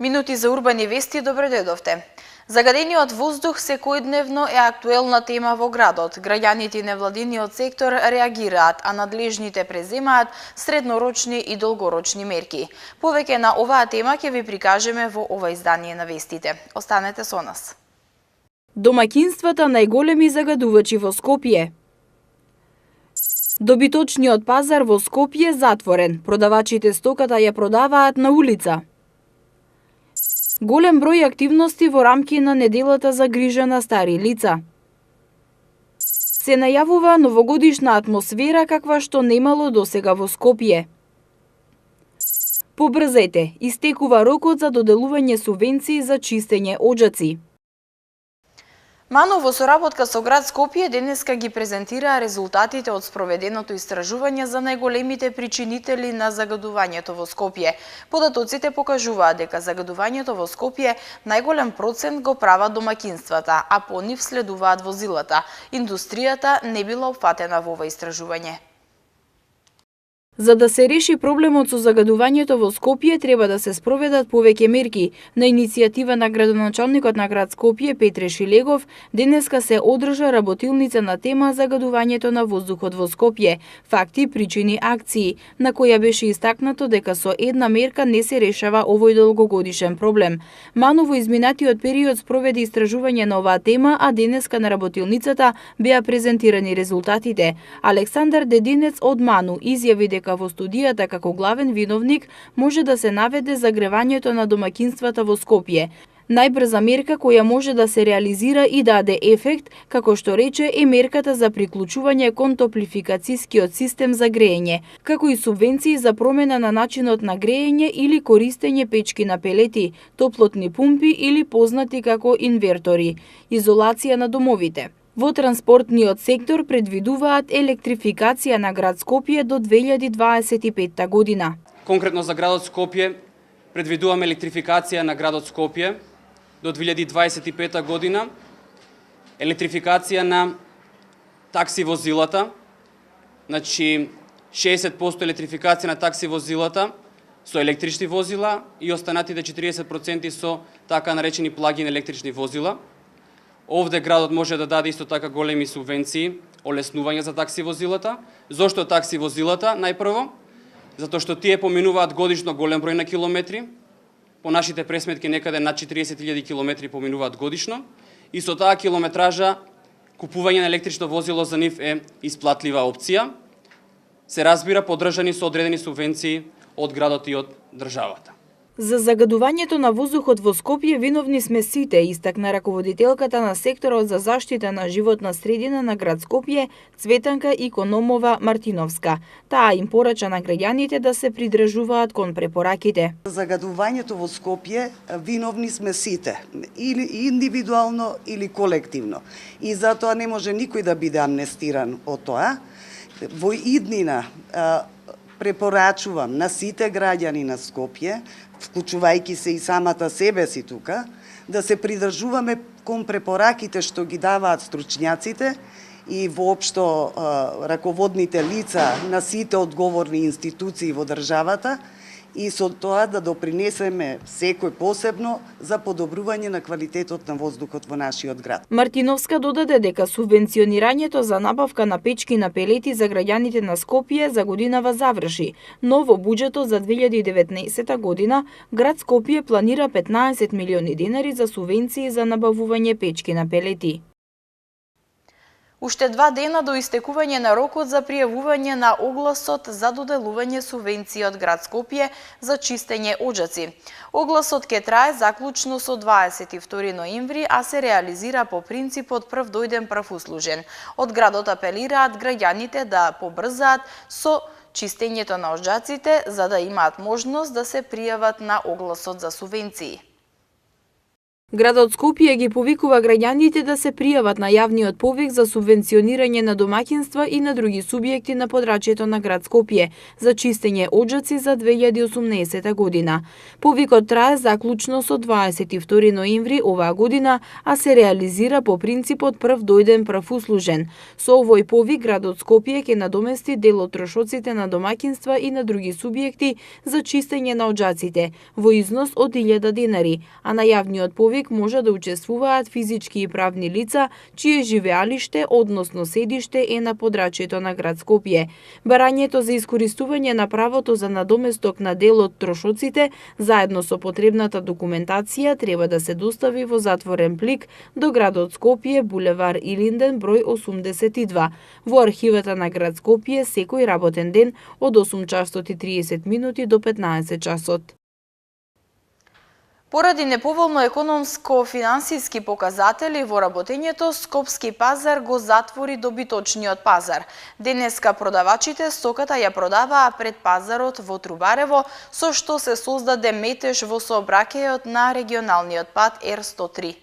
Минути за урбани вести, добре дојдовте. Загадениот воздух секојдневно е актуелна тема во градот. Граѓаните и невладиниот сектор реагираат, а надлежните преземаат среднорочни и долгорочни мерки. Повеќе на оваа тема ќе ви прикажеме во ова издание на вестите. Останете со нас. Домаќинствата најголеми загадувачи во Скопје. Добиточниот пазар во Скопје затворен. Продавачите стоката ја продаваат на улица. Голем број активности во рамки на неделата за грижа на стари лица. Се најавува новогодишна атмосфера каква што немало досега во Скопје. Побрзете, истекува рокот за доделување субвенции за чистење оџаци. МАНУ во соработка со град Скопје денеска ги презентира резултатите од спроведеното истражување за најголемите причинители на загадувањето во Скопје. Податоците покажуваат дека загадувањето во Скопје најголем процент го прават домаќинствата, а по нив следуваат возилата. Индустријата не била опфатена во ова истражување. За да се реши проблемот со загадувањето во Скопје, треба да се спроведат повеќе мерки. На иницијатива на градоначалникот на град Скопје Петре Шилегов, денеска се одржа работилница на тема загадувањето на воздухот во Скопје, факти, причини, акции, на која беше истакнато дека со една мерка не се решава овој долгогодишен проблем. МАНУ во изминатиот период спроведе истражување на оваа тема, а денеска на работилницата беа презентирани резултатите. Александар Дединец од МАНУ изјави дека во студијата како главен виновник може да се наведе загревањето на домаќинствата во Скопје. Најбрза мерка која може да се реализира и даде ефект, како што рече, е мерката за приклучување кон топлификацијскиот систем за грејење, како и субвенции за промена на начинот на грејење или користење печки на пелети, топлотни пумпи или познати како инвертори, изолација на домовите. Во транспортниот сектор предвидуваат електрификација на град Скопје до 2025 година. Конкретно за градот Скопје предвидуваме електрификација на градот Скопје до 2025 година, електрификација на такси возилата, значи 60% електрификација на такси возилата со електрични возила и останатите 40% со така наречени плагин електрични возила. Овде градот може да даде исто така големи субвенции, олеснување за такси возилата. Зошто такси возилата? Најпрво, затоа што тие поминуваат годишно голем број на километри. По нашите пресметки некаде над 40.000 километри поминуваат годишно. И со таа километража купување на електрично возило за нив е исплатлива опција. Се разбира поддржани со одредени субвенции од градот и од државата. За загадувањето на воздухот во Скопје виновни сме сите, истакна раководителката на секторот за заштита на животна средина на град Скопје, Цветанка Икономова Мартиновска. Таа им порача на граѓаните да се придржуваат кон препораките. За загадувањето во Скопје виновни сме сите, или индивидуално или колективно. И затоа не може никој да биде амнестиран од тоа. Во иднина препорачувам на сите граѓани на Скопје, вклучувајќи се и самата себе си тука, да се придржуваме кон препораките што ги даваат стручњаците и воопшто раководните лица на сите одговорни институции во државата и со тоа да допринесеме секој посебно за подобрување на квалитетот на воздухот во нашиот град. Мартиновска додаде дека субвенционирањето за набавка на печки на пелети за граѓаните на Скопје за годинава заврши, но во буџетот за 2019 година град Скопје планира 15 милиони денари за субвенции за набавување печки на пелети. Уште 2 дена до истекување на рокот за пријавување на огласот за доделување субвенции од град Скопје за чистење оџаци. Огласот ќе трае заклучно со 22 ноември, а се реализира по принципот прв дојден прв услужен. Од градот апелираат граѓаните да побрзаат со чистењето на оџаците, за да имаат можност да се пријават на огласот за субвенции. Градот Скопје ги повикува граѓаните да се пријават на јавниот повик за субвенционирање на домаќинства и на други субјекти на подрачјето на град Скопје за чистење оџаци за 2018 година. Повикот трае заклучно со 22 ноември оваа година, а се реализира по принципот прв дојден прв услужен. Со овој повик градот Скопје ќе надомести дел од трошоците на домаќинства и на други субјекти за чистење на оџаците во износ од 1000 денари, а на јавниот повик може да учествуваат физички и правни лица чие живеалиште, односно седиште е на подрачјето на град Скопје. Барањето за искористување на правото за надоместок на дел од трошоците заедно со потребната документација треба да се достави во затворен плик до градот Скопје, булевар Илинден, број 82, во архивата на град Скопје секој работен ден од 8 часот и 30 минути до 15 часот. Поради неповолно економско-финансиски показатели во работењето, Скопски пазар го затвори добиточниот пазар. Денеска продавачите стоката ја продаваа пред пазарот во Трубарево, со што се создаде метеж во сообраќајот на регионалниот пат Р103.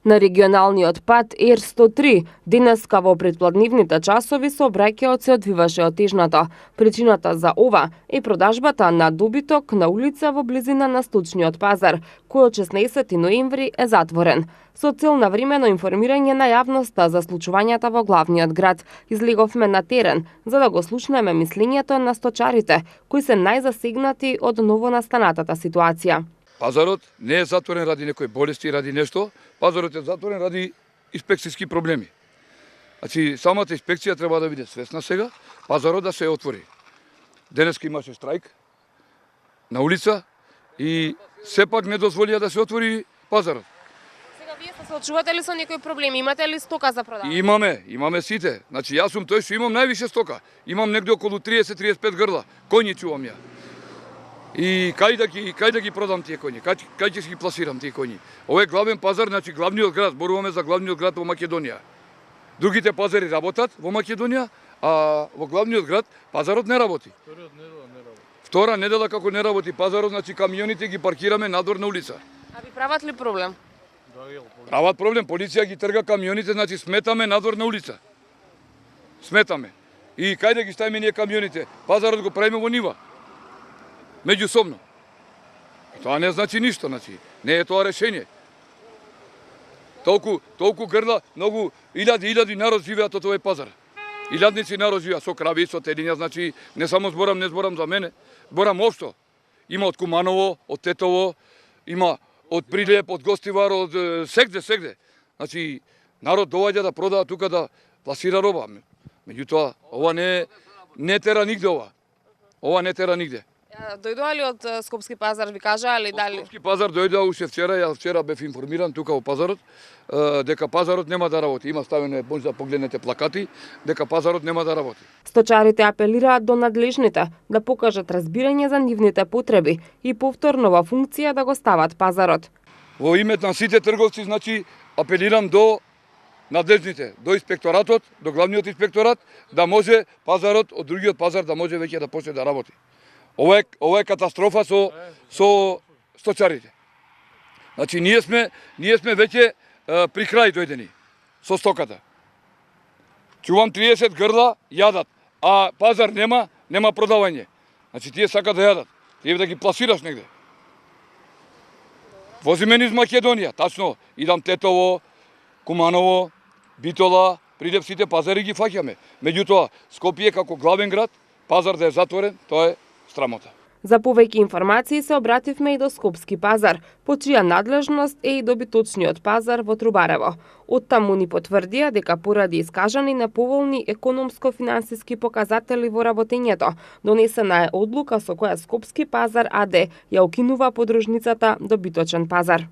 На регионалниот пат Р103 денеска во предпладнивните часови сообраќајот се одвиваше отежнато. Причината за ова е продажбата на добиток на улица во близина на сточниот пазар, кој од 16 ноември е затворен. Со цел на времено информирање на јавноста за случувањата во главниот град, излеговме на терен за да го слушнеме мислењето на сточарите, кои се најзасегнати од новонастанатата ситуација. Пазарот не е затворен ради некои болести, ради нешто. Пазарот е затворен ради инспекцијски проблеми. Значи, самата инспекција треба да биде свесна сега, пазарот да се отвори. Денеска имаше штрајк на улица и сепак не дозволија да се отвори пазарот. Сега вие се соочувате ли со некои проблеми? Имате ли стока за продавање? Имаме сите. Значи, јас сум тој што имам највише стока. Имам негде околу 30-35 грла. Коњи чувам ја. И кај да ги продам тие коњи? Кај ќе ги пласирам тие коњи? Ова е главен пазар, значи главниот град, зборуваме за главниот град во Македонија. Другите пазари работат во Македонија, а во главниот град пазарот не работи. Втора недела како не работи пазарот, значи камионите ги паркираме надвор на улица. А ви прават ли проблем? Прават проблем, полиција ги трга камионите, значи сметаме надвор на улица. Сметаме. И кај да ги ставиме ние камионите? Пазарот го правиме во нива. Меѓусобно. Тоа не значи ништо, значи. Не е тоа решение. Толку грла, многу илјади народ живеат од овој пазар. Илјадници народ живеат со крави, со телиња, значи не само не зборам за мене, зборам општо. Има од Куманово, од Тетово, има од Прилеп, од Гостивар, од сегде. Значи народ доаѓа да продава тука да пласира роба. Меѓутоа, ова не тера нигде ова. Ова не тера нигде. Дојдоа ли од Скопски пазар, ви кажаа ли дали? Скопски пазар дојдоа уште вчера, јас вчера бев информиран тука во пазарот, дека пазарот нема да работи. Има ставено, може да погледнете плакати, дека пазарот нема да работи. Сточарите апелираат до надлежните да покажат разбирање за нивните потреби и повторно во функција да го стават пазарот. Во името на сите трговци, значи, апелирам до надлежните, до инспекторатот, до главниот инспекторат, да може пазарот од другиот пазар да може веќе да почне да работи. Ова е катастрофа со сточарите. Значи, ние сме веќе при крај дојдени со стоката. Чувам 30 грла јадат, а пазар нема продавање. Значи, тие сакат да јадат. Тие да ги пласираш негде. Возиме низ Македонија, тачно. Идам Тетово, Куманово, Битола, Прилеп, сите пазари ги фаќаме. Меѓутоа, Скопје како главен град, пазар да е затворен, тоа е страмота. За повеќе информации се обративме и до Скопски пазар, по чија надлежност е и добиточниот пазар во Трубарево. Оттаму ни потврдија дека поради искажани неповолни економско-финансиски показатели во работењето, донесена е одлука со која Скопски пазар АД ја укинува подружницата добиточен пазар.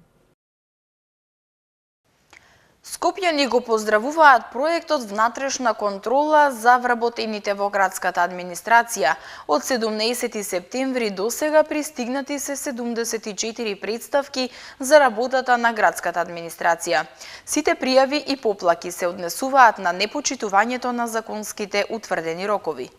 Скопјани го поздравуваат проектот внатрешна контрола за вработените во градската администрација. Од 17 септември до сега пристигнати се 74 представки за работата на градската администрација. Сите пријави и поплаки се однесуваат на непочитувањето на законските утврдени рокови.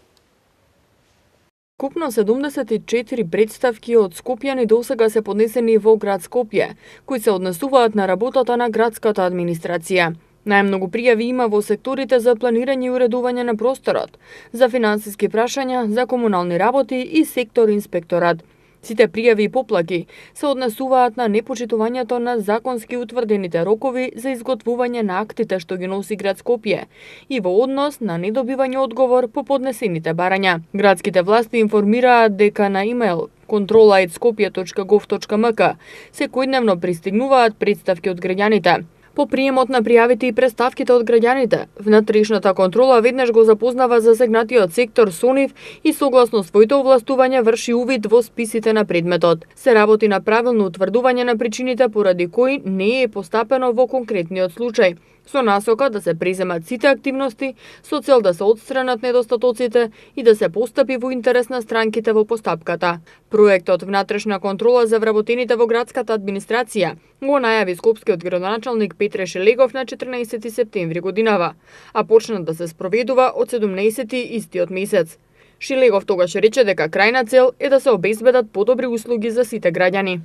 Вкупно 74 представки од скопјани досега се поднесени во град Скопје, кои се однесуваат на работата на градската администрација. Најмногу пријави има во секторите за планирање и уредување на просторот, за финансиски прашања, за комунални работи и сектор инспекторат. Сите пријави и поплаки се однесуваат на непочитувањето на законски утврдените рокови за изготвување на актите што ги носи град Скопје и во однос на недобивање одговор по поднесените барања. Градските власти информираат дека на имейл control@skopje.gov.mk секојдневно пристигнуваат представки од граѓаните. По приемот на пријавите и представките од граѓаните, внатрешната контрола веднаш го запознава засегнатиот сектор со нив и согласно своите овластувања врши увид во списите на предметот. Се работи на правилно утврдување на причините поради кои не е постапено во конкретниот случај, со насока да се преземат сите активности со цел да се отстранат недостатоците и да се постапи во интерес на странките во постапката. Проектот Внатрешна контрола за вработените во градската администрација го најави скопскиот градоначалник Петре Шелегов на 14 септември годинава, а почна да се спроведува од 17 истиот месец. Шелегов тогаш рече дека крајна цел е да се обезбедат подобри услуги за сите граѓани.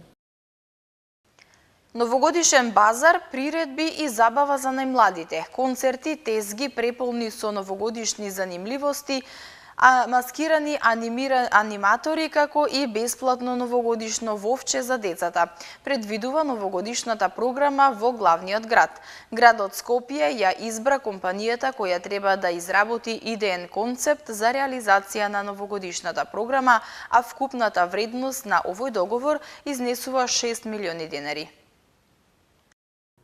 Новогодишен базар, приредби и забава за најмладите, концерти, тезги преполни со новогодишни занимливости, маскирани аниматори, како и бесплатно новогодишно вовче за децата. Предвидува новогодишната програма во главниот град. Градот Скопје ја избра компанијата која треба да изработи идеен концепт за реализација на новогодишната програма, а вкупната вредност на овој договор изнесува 6 милиони денари.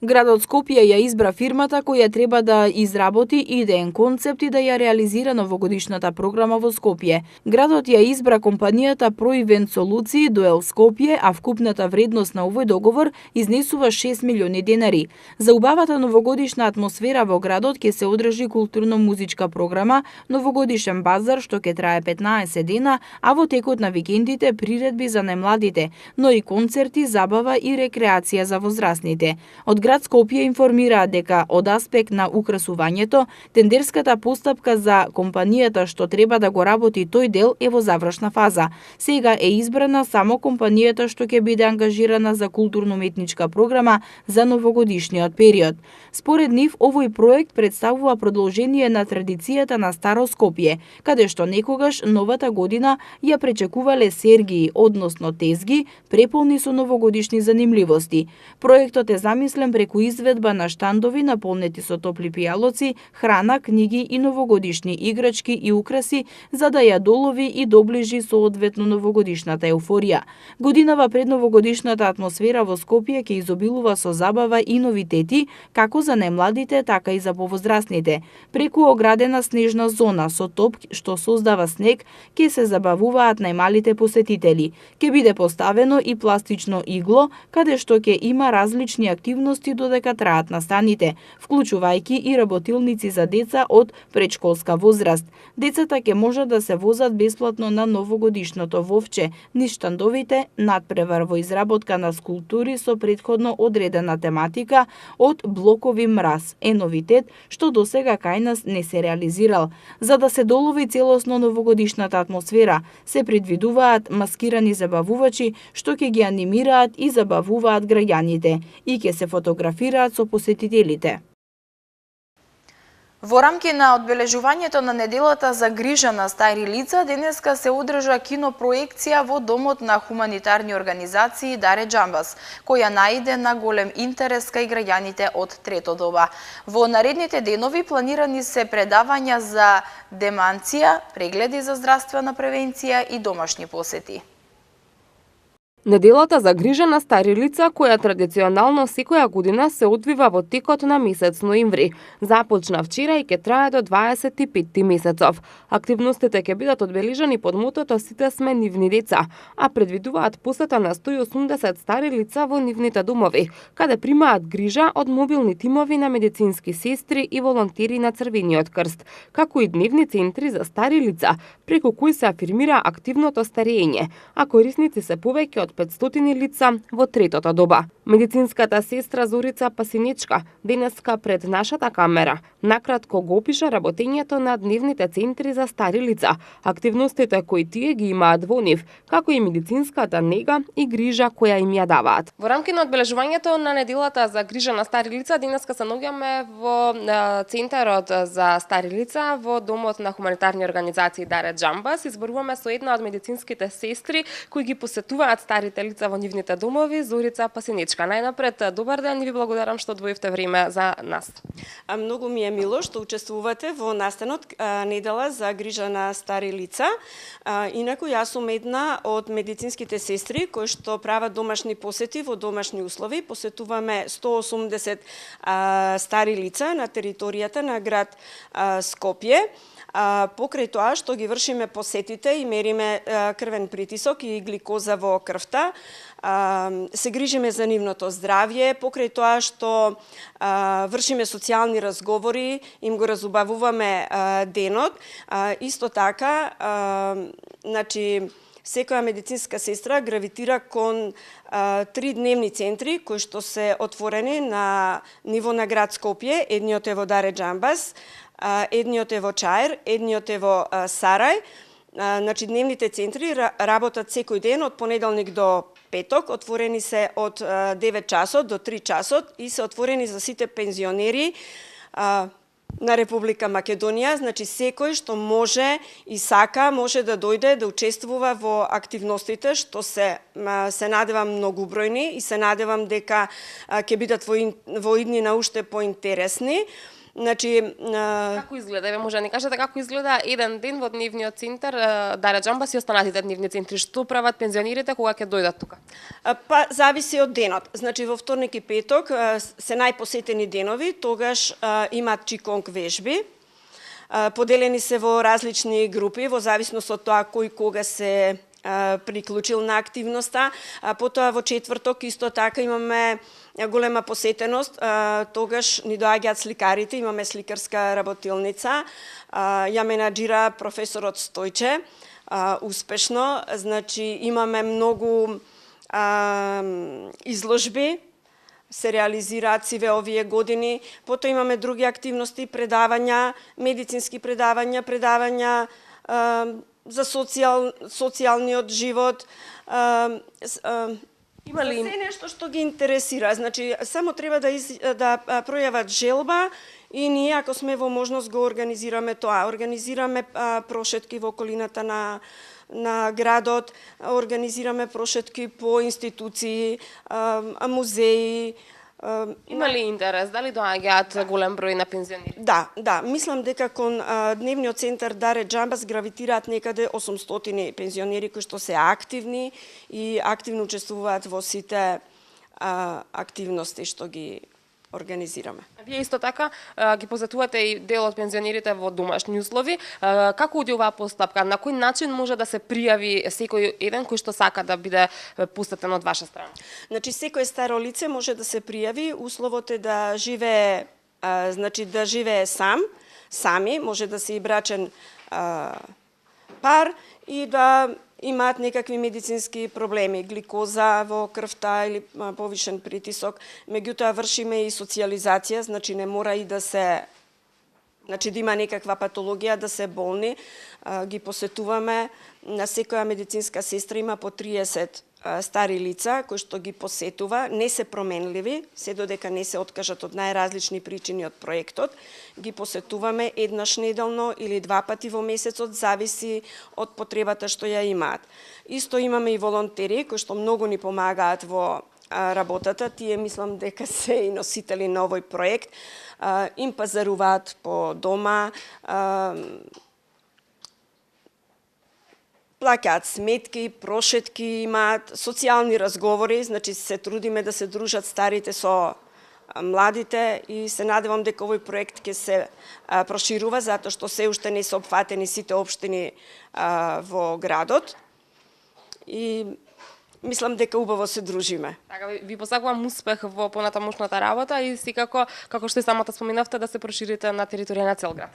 Градот Скопје ја избра фирмата која треба да изработи идеен концепт и да ја реализира новогодишната програма во Скопје. Градот ја избра компанијата ProEvent Soluции Дуел Скопје, а вкупната вредност на овој договор изнесува 6 милиони денари. За убавата новогодишна атмосфера во градот ќе се одржи културно-музичка програма, новогодишен базар што ќе трае 15 дена, а во текот на викендите приредби за најмладите, но и концерти, забава и рекреација за возрастните. Од град Скопје информираат дека од аспект на украсувањето, тендерската постапка за компанијата што треба да го работи тој дел е во завршна фаза. Сега е избрана само компанијата што ќе биде ангажирана за културно-уметничка програма за новогодишниот период. Според нив, овој проект представува продолжение на традицијата на Старо Скопје, каде што некогаш новата година ја пречекувале сергии, односно тезги, преполни со новогодишни занимливости. Проектот е замислен преку изведба на штандови наполнети со топли пијалоци, храна, книги и новогодишни играчки и украси, за да ја долови и доближи соодветно новогодишната еуфорија. Годинава пред новогодишната атмосфера во Скопје ќе изобилува со забава и новитети, како за најмладите, така и за повозрастните. Преку оградена снежна зона со топ што создава снег, ќе се забавуваат најмалите посетители. Ќе биде поставено и пластично игло, каде што ќе има различни активности додека траат настаните, вклучувајќи и работилници за деца од предшколска возраст. Децата ќе можат да се возат бесплатно на новогодишното вовче, низ штандовите, надпревар во изработка на скулптури со претходно одредена тематика од блокови мраз, е новитет што досега кај нас не се реализирал. За да се долови целосно новогодишната атмосфера, се предвидуваат маскирани забавувачи што ќе ги анимираат и забавуваат граѓаните и ќе се фотографираат со посетителите. Во рамки на одбележувањето на неделата за грижа на стари лица, денеска се одржа кинопроекција во Домот на хуманитарни организации Даре Џамбас, која најде на голем интерес кај граѓаните од трето доба. Во наредните денови планирани се предавања за деманција, прегледи за здравствена превенција и домашни посети. Неделата за грижа на стари лица, која традиционално секоја година се одвива во текот на месец ноември, започна вчера и ќе трае до 25 месецов. Активностите ќе бидат одбележани под мотото "Сите сме нивни деца", а предвидуваат посета на 180 стари лица во нивните домови, каде примаат грижа од мобилни тимови на медицински сестри и волонтери на Црвениот крст, како и дневни центри за стари лица, преку кои се афирмира активното старење, а корисници се повеќе од 500 лица во третото доба. Медицинската сестра Зорица Пасинечка денеска пред нашата камера Накратко го опиша работењето на дневните центри за стари лица, активностите кои тие ги имаат во нив, како и медицинската нега и грижа која им ја даваат. Во рамки на одбележувањето на неделата за грижа на стари лица, денеска се наоѓаме во Центарот за стари лица во Домот на хуманитарни организации Даре Џамбас. Изборуваме со една од медицинските сестри кои ги посетуваат старите лица во нивните домови, Зорица Пасеничка. Најнапред, добар ден и ви благодарам што одвоивте време за нас. Многу ми е мило што учествувате во настанот недела за грижа на стари лица. Инаку јас сум една од медицинските сестри кои што прават домашни посети во домашни услови. Посетуваме 180 стари лица на територијата на град Скопје. Покрај тоа што ги вршиме посетите и мериме крвен притисок и гликоза во крвта, се грижиме за нивното здравје, покрај тоа што вршиме социјални разговори, им го разубавуваме денот, исто така, секоја медицинска сестра гравитира кон 3 дневни центри кои што се отворени на ниво на град Скопје. Едниот е во Даре Џамбас, едниот е во Чаир, едниот е во Сарај. Дневните центри работат секој ден од понеделник до петок, отворени се од 9 часот до 3 часот и се отворени за сите пензионери на Република Македонија. Секој што може и сака може да дојде да учествува во активностите што се надевам многубројни и се надевам дека ќе бидат во иднина уште поинтересни. Како изгледа? Еве може да ни кажете како изгледа еден ден во дневниот центар Даре Џамбас и останатите дневни центри? Што прават пензионерите кога ќе дојдат тука? Зависи од денот. Во вторник и петок се најпосетени денови, тогаш имаат чиконг вежби. Поделени се во различни групи во зависност од тоа кој кога се приклучил на активноста. Потоа во четврток исто така имаме голема посетеност, тогаш ни доаѓаат сликарите, имаме сликарска работилница, ја менаџира професорот Стојче, успешно, имаме многу изложби, се реализираат сиве овие години, потоа имаме други активности, предавања, медицински предавања за социјалниот живот, има ли се нешто што ги интересира, само треба да пројават желба и ние ако сме во можност го организираме тоа. Организираме прошетки во околината на градот, организираме прошетки по институции, музеи. Има ли интерес? Дали доаѓаат голем број на пензионери? Да, мислам дека кон дневниот центар Даре Џамбас гравитираат некаде 800 пензионери кои што се активни и активно учествуваат во сите активности што ги организираме. Вие исто така ги посетувате и дел од пензионерите во домашни услови. Како оди оваа постапка? На кој начин може да се пријави секој еден кој што сака да биде посетен од ваша страна? Секој старо лице може да се пријави. Условот е да живее, да живее сами, може да се и брачен пар и да имаат некакви медицински проблеми, гликоза во крвта или повишен притисок. Меѓутоа вршиме и социјализација, не мора и да се да има некаква патологија, да се болни. Ги посетуваме, на секоја медицинска сестра има по 30 стари лица кои што ги посетува, не се променливи, се додека не се откажат од најразлични причини од проектот. Ги посетуваме еднаш неделно или 2 пати во месецот, зависи од потребата што ја имаат. Исто имаме и волонтери кои што многу ни помагаат во работата. Тие мислам дека се и носители на овој проект. Им пазаруваат по дома, плаќаат сметки, прошетки имаат, социјални разговори, се трудиме да се дружат старите со младите и се надевам дека овој проект ќе се проширува затоа што се уште не се опфатени сите општини во градот. И мислам дека убаво се дружиме. Така, ви посакувам успех во понатамошната работа и секако, како што и самата споменавте, да се проширите на територија на цел град.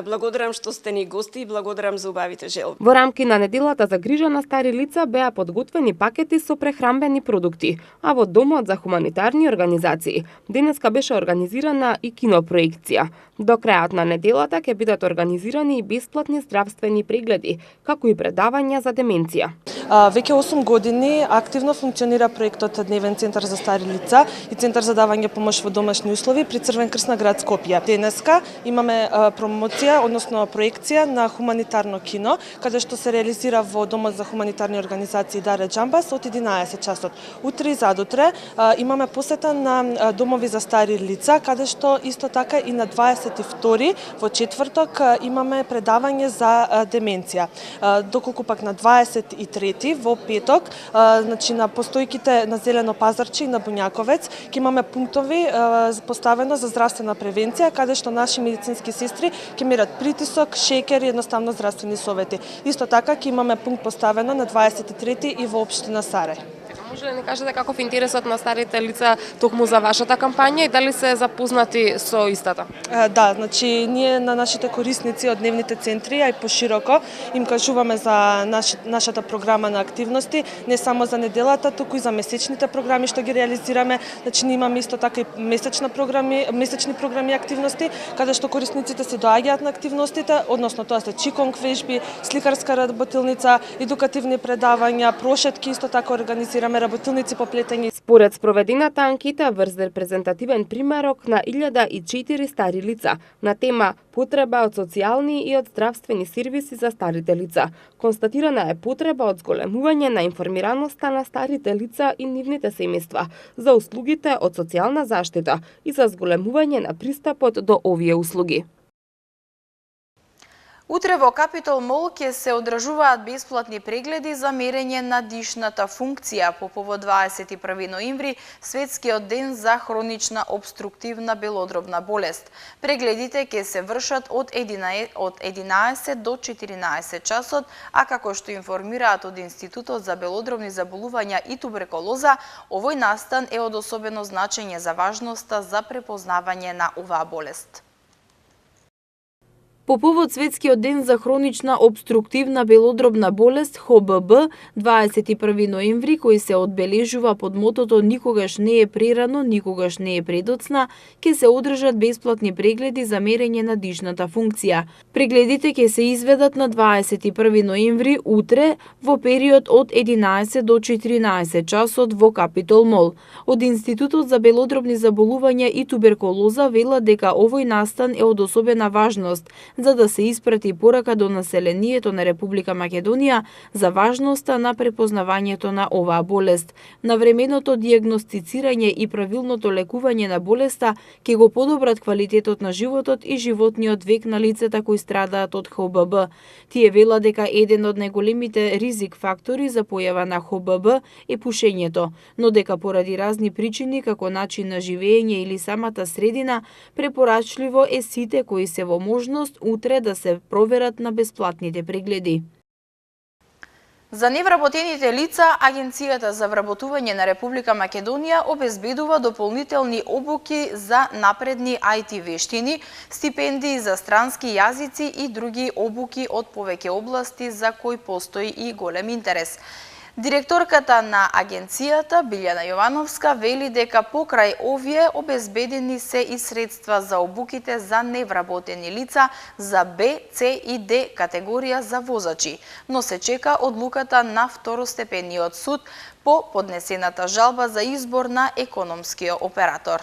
Благодарам што сте ни гости и благодарам за убавите желби. Во рамки на неделата за грижа на стари лица беа подготвени пакети со прехранбени продукти, а во Домот за хуманитарни организации денеска беше организирана и кинопроекција. До крајот на неделата ќе бидат организирани и бесплатни здравствени прегледи, како и предавања за деменција. Веќе 8 години активно функционира проектот Дневен центар за стари лица и Центар за давање помош во домашни услови при Црвен крст на град Скопје. Денеска имаме промоција, односно проекција на хуманитарно кино, каде што се реализира во Домот за хуманитарни организации Даре Џамбас од 11 часот. Утре и задутре имаме посета на домови за стари лица, каде што исто така и на 22 во четврток имаме предавање за деменција. Доколку пак на 23 во петок, значи на постојките на Зелено пазарче и на Буњаковец, ќе имаме пунктови поставено за здравствена превенција, каде што наши медицински сестри ќе мерат притисок, шекер и едноставно здравствени совети. Исто така ќе имаме пункт поставено на 23 и во општина Сарај. Може ли да ни кажете каков интересот на старите лица токму за вашата кампања и дали се запознати со истата? Да, значи ние на нашите корисници од дневните центри, а и пошироко им кажуваме за нашата програма на активности, не само за неделата, туку и за месечните програми што ги реализираме. Значи ние имаме исто така и месечни програми активности, каде што корисниците се доаѓаат на активностите, односно тоа се чиконг вежби, сликарска работилница, едукативни предавања, прошетки исто така организираме, работилници по плетење. Според спроведената анкета врз репрезентативен примерок на 1004 стари лица на тема потреба од социјални и од здравствени сервиси за старите лица. Констатирана е потреба од зголемување на информираноста на старите лица и нивните семејства за услугите од социјална заштита и за зголемување на пристапот до овие услуги. Утре во Капитол Мол ќе се одржуваат бесплатни прегледи за мерење на дишната функција по повод 21 ноември, светскиот ден за хронична обструктивна белодробна болест. Прегледите ќе се вршат од 11 до 14 часот, а како што информираат од Институтот за белодробни заболувања и туберкулоза, овој настан е од особено значење за важноста за препознавање на оваа болест. По повод Светскиот ден за хронична обструктивна белодробна болест ХОББ 21 ноември, кој се одбележува под мотото "Никогаш не е прерано, никогаш не е предоцна", ќе се одржат бесплатни прегледи за мерење на дишната функција. Прегледите ќе се изведат на 21 ноември утре во период од 11 до 14 часот во Капитол Мол. Од Институтот за белодробни заболувања и туберкулоза велат дека овој настан е од особена важност за да се испрати порака до населението на Република Македонија за важноста на препознавањето на оваа болест. Навременото дијагностицирање и правилното лекување на болеста ќе го подобрат квалитетот на животот и животниот век на лицата кои страдаат од ХОББ. Тие велат дека еден од најголемите ризик фактори за појава на ХОББ е пушењето, но дека поради разни причини како начин на живење или самата средина, препорачливо е сите кои се во можност утре да се проверат на бесплатните прегледи. За невработените лица, Агенцијата за вработување на Република Македонија обезбедува дополнителни обуки за напредни IT вештини, стипендии за странски јазици и други обуки од повеќе области за кои постои и голем интерес. Директорката на агенцијата, Билјана Јовановска, вели дека покрај овие обезбедени се и средства за обуките за невработени лица за Б, С и Д категорија за возачи, но се чека одлуката на второстепениот суд по поднесената жалба за избор на економскиот оператор.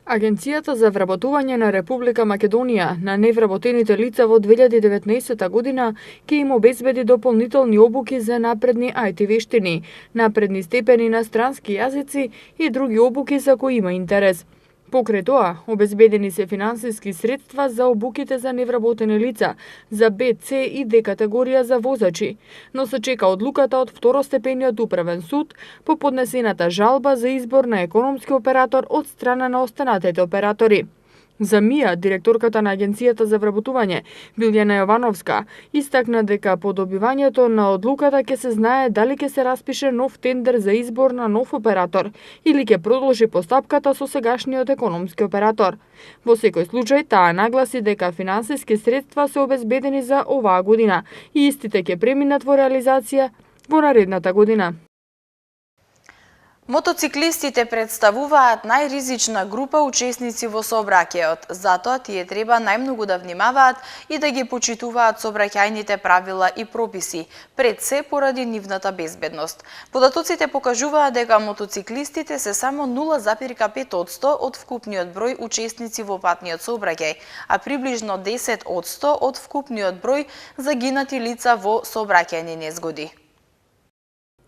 Агенцијата за вработување на Република Македонија на невработените лица во 2019 година ќе им обезбеди дополнителни обуки за напредни IT вештини, напредни степени на странски јазици и други обуки за кои има интерес. Покрај тоа, обезбедени се финансиски средства за обуките за невработени лица за Б, С и Д категорија за возачи, но се чека одлуката од второстепениот управен суд по поднесената жалба за избор на економски оператор од страна на останатите оператори. За МИА, директорката на Агенцијата за вработување, Билјана Јовановска, истакна дека по добивањето на одлуката ќе се знае дали ќе се распише нов тендер за избор на нов оператор или ќе продолжи постапката со сегашниот економски оператор. Во секој случај, таа нагласи дека финансиски средства се обезбедени за оваа година и истите ќе преминат во реализација во наредната година. Мотоциклистите представуваат најризична група учесници во сообраќајот, затоа тие треба најмногу да внимаваат и да ги почитуваат сообраќајните правила и прописи, пред се поради нивната безбедност. Податоците покажуваат дека мотоциклистите се само 0,5% од вкупниот број учесници во патниот сообраќај, а приближно 10% од вкупниот број загинати лица во сообраќајни незгоди.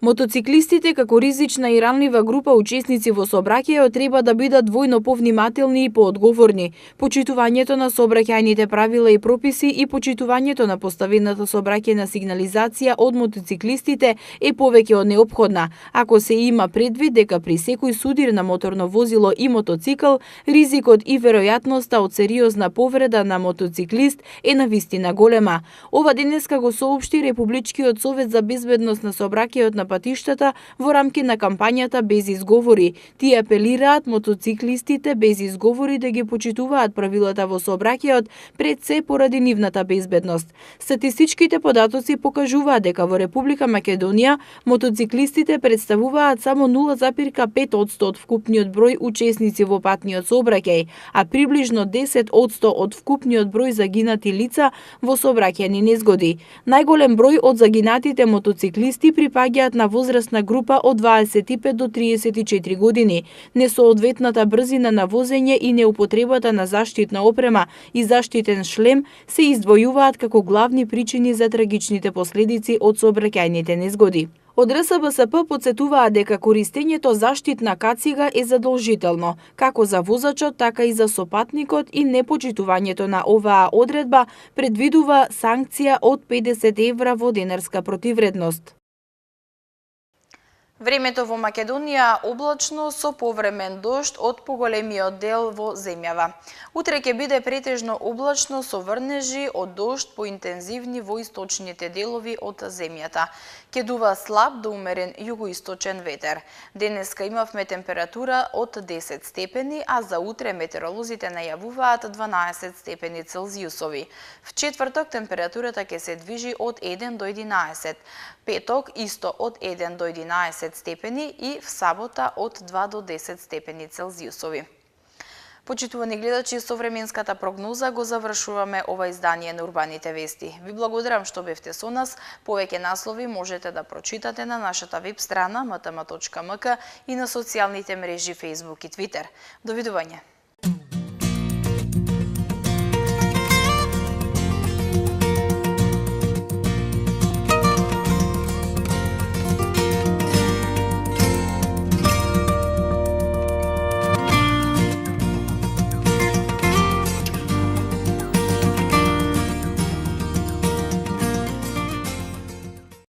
Мотоциклистите како ризична и ранлива група учесници во сообраќајот треба да бидат двојно повнимателни и поодговорни. Почитувањето на сообраќајните правила и прописи и почитувањето на поставената сообраќајна сигнализација од мотоциклистите е повеќе од неопходна, ако се има предвид дека при секој судир на моторно возило и мотоцикл, ризикот и веројатноста од сериозна повреда на мотоциклист е навистина голема. Ова денеска го соопшти Републичкиот совет за безбедност на сообраќајот на патиштата во рамки на кампањата Без изговори. Тие апелираат мотоциклистите без изговори да ги почитуваат правилата во сообраќајот пред се поради нивната безбедност. Статистичките податоци покажуваат дека во Република Македонија мотоциклистите представуваат само 0,5% од вкупниот број учесници во патниот сообраќај, а приближно 10% од вкупниот број загинати лица во сообраќајни незгоди. Најголем број од загинатите мотоциклисти припаѓаат на возрастна група од 25 до 34 години. Несоодветната брзина на возење и неупотребата на заштитна опрема и заштитен шлем се издвојуваат како главни причини за трагичните последици од сообраќајните незгоди. Од РСБСП подсетуваат дека користењето заштитна кацига е задолжително, како за возачот, така и за сопатникот, и непочитувањето на оваа одредба предвидува санкција од 50 евра во денарска противредност. Времето во Македонија облачно со повремен дожд од поголемиот дел во земјава. Утре ќе биде претежно облачно со врнежи од дожд поинтензивни во источните делови од земјата. Ќе дува слаб до умерен југоисточен ветер. Денеска имавме температура од 10 степени, а за утре метеоролозите најавуваат 12 степени Целзиусови. В четврток температурата ќе се движи од 1 до 11. Петок исто од 1 до 11 степени и в сабота од 2 до 10 степени Целзиусови. Почитувани гледачи, со временската прогноза го завршуваме ова издание на Урбаните вести. Ви благодарам што бевте со нас. Повеќе наслови можете да прочитате на нашата веб страна mtm.mk и на социјалните мрежи Facebook и Twitter. Довидување.